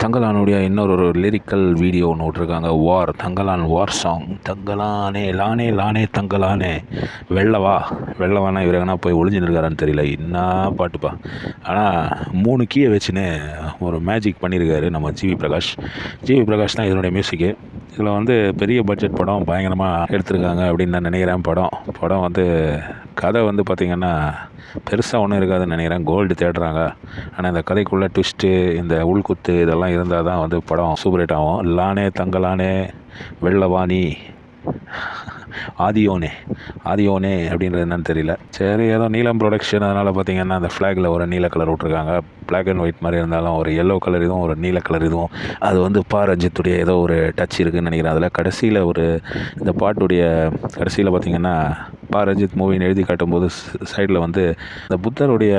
தங்கலானுடைய இன்னொரு lyrical video ஒன்று விட்ருக்காங்க. தங்கலான் வார் சாங். தங்கலானே லானே லானே தங்கலானே வெள்ளவானா இவர் எங்கன்னா போய் ஒளிஞ்சுருக்காரான்னு தெரியல. என்ன பாட்டுப்பா. ஆனால் 3 கீயை வச்சுன்னு ஒரு மேஜிக் பண்ணியிருக்காரு நம்ம ஜிவி பிரகாஷ் தான் இதனுடைய மியூசிக்கு. இதில் வந்து பெரிய பட்ஜெட் படம் பயங்கரமாக எடுத்திருக்காங்க அப்படின்னு நான் நினைக்கிறேன். படம் வந்து கதை வந்து பார்த்திங்கன்னா பெருசாக ஒன்றும் இருக்காதுன்னு நினைக்கிறேன். கோல்டு தேடுறாங்க. ஆனால் இந்த கதைக்குள்ளே ட்விஸ்ட்டு, இந்த உள்குத்து இதெல்லாம் இருந்தால் தான் வந்து படம் சூப்பர் ஹிட் ஆகும். லானே தங்கலானே வெள்ளவாணி ஆதியோனே அப்படின்றது என்னன்னு தெரியல. சரி, ஏதோ நீலம் ப்ரொடக்ஷன், அதனால் பார்த்திங்கன்னா அந்த ஃப்ளாகில் ஒரு நீல கலர் விட்ருக்காங்க. பிளாக் அண்ட் ஒயிட் மாதிரி இருந்தாலும் ஒரு எல்லோ கலர் இதுவும் ஒரு நீல கலர் இதுவும், அது வந்து ரஞ்சித்துடைய ஏதோ ஒரு டச் இருக்குதுன்னு நினைக்கிறேன். அதில் கடைசியில் இந்த பாட்டுடைய கடைசியில் பார்த்திங்கன்னா ரஞ்சித் மூவின்னு எழுதி காட்டும்போது சைடில் வந்து இந்த புத்தருடைய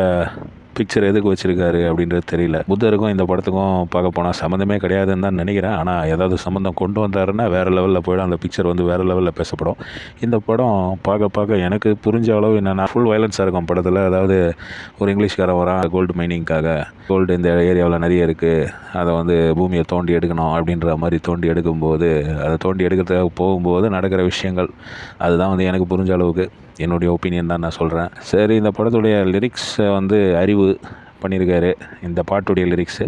பிக்சர் எதுக்கு வச்சுருக்காரு அப்படின்றது தெரியல. புத்தருக்கும் இந்த படத்துக்கும் பார்க்க போனால் சம்மந்தமே கிடையாதுன்னு தான் நினைக்கிறேன். ஆனால் ஏதாவது சம்மந்தம் கொண்டு வந்தாருன்னா வேறு லெவலில் போய்டும். அந்த பிக்சர் வந்து வேறு லெவலில் பேசப்படும். இந்த படம் பார்க்க எனக்கு புரிஞ்ச அளவு என்னென்னா ஃபுல் வயலன்ஸாக இருக்கும் படத்தில். அதாவது ஒரு இங்கிலீஷ்காரன் வரான் கோல்டு மைனிங்காக. கோல்டு இந்த ஏரியாவில் நிறைய இருக்குது, அதை வந்து பூமியை தோண்டி எடுக்கணும் அப்படின்ற மாதிரி தோண்டி எடுக்கும்போது, அதை தோண்டி எடுக்கிறதுக்காக போகும்போது நடக்கிற விஷயங்கள், அதுதான் வந்து எனக்கு புரிஞ்ச அளவுக்கு என்னுடைய ஒப்பீனியன் தான் நான் சொல்கிறேன். சரி, இந்த படத்துடைய லிரிக்ஸை வந்து அறிவு பண்ணியிருக்காரு. இந்த பாட்டுடைய லிரிக்ஸு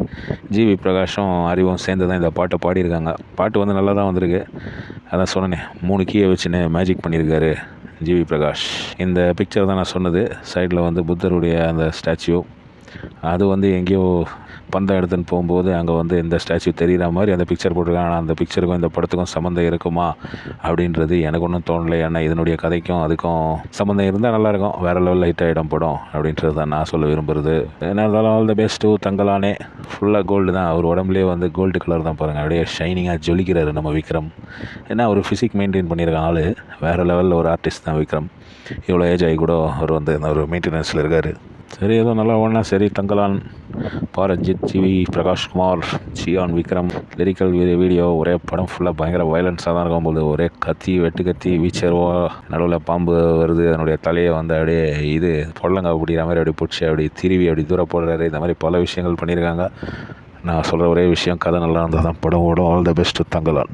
ஜிவி பிரகாஷும் அறிவும் சேர்ந்து தான் இந்த பாட்டை பாடியிருக்காங்க. பாட்டு வந்து நல்லா தான் வந்திருக்கு. அதான் சொன்னேனே, 3 கீயை வச்சுன்னு மேஜிக் பண்ணியிருக்காரு ஜிவி பிரகாஷ். இந்த பிக்சர் தான் நான் சொன்னது. சைடில் வந்து புத்தருடைய அந்த ஸ்டாச்சு, அது வந்து எங்கேயோ பந்தம் எடுத்துன்னு போகும்போது அங்கே வந்து இந்த ஸ்டாச்சு தெரிகிற மாதிரி அந்த பிக்சர் போட்டிருக்காங்க. ஆனால் அந்த பிக்சருக்கும் இந்த படத்துக்கும் சம்மந்தம் இருக்குமா அப்படின்றது எனக்கு ஒன்றும் தோணலை. ஏன்னா இதனுடைய கதைக்கும் அதுக்கும் சம்மந்தம் இருந்தால் நல்லாயிருக்கும். வேறு லெவலில் ஹிட் ஆகிடும் படம் அப்படின்றது தான் நான் சொல்ல விரும்புகிறது. என்ன இருந்தாலும் ஆல் த பெஸ்ட்டு. தங்கலானே ஃபுல்லாக கோல்டு தான். அவர் உடம்புலேயே வந்து கோல்டு கலர் தான் பாருங்கள். அப்படியே ஷைனிங்காக ஜொலிக்கிறாரு நம்ம விக்ரம். ஏன்னா ஒரு ஃபிசிக் மெயின்டைன் பண்ணியிருக்க ஆள் வேறு லெவலில் ஒரு ஆர்டிஸ்ட் தான் விக்ரம். இவ்வளோ ஏஜ் ஆகி கூட அவர் வந்து ஒரு மெயின்டெனன்ஸில் இருக்கார். சரி, ஏதோ நல்லா ஓடனா சரி. Thangalaan, Ranjith, GV Prakash Kumar, Chiyaan, Vikram lyrical video. ஒரே படம் ஃபுல்லாக பயங்கர வயலன்ஸாக தான் இருக்கும்போது ஒரே வெட்டு கத்தி வீச்சருவா, நடுவில் பாம்பு வருது, அதனுடைய தலையை வந்து அப்படியே பொடலங்காய் பிடிக்கிற மாதிரி அப்படி பிடிச்சி அப்படி திருவி அப்படி தூரம் போடுறாரு. இந்த மாதிரி பல விஷயங்கள் பண்ணியிருக்காங்க. நான் சொல்கிற ஒரே விஷயம், கதை நல்லா இருந்தால் தான் படம் ஓடும். All the best Thangalaan.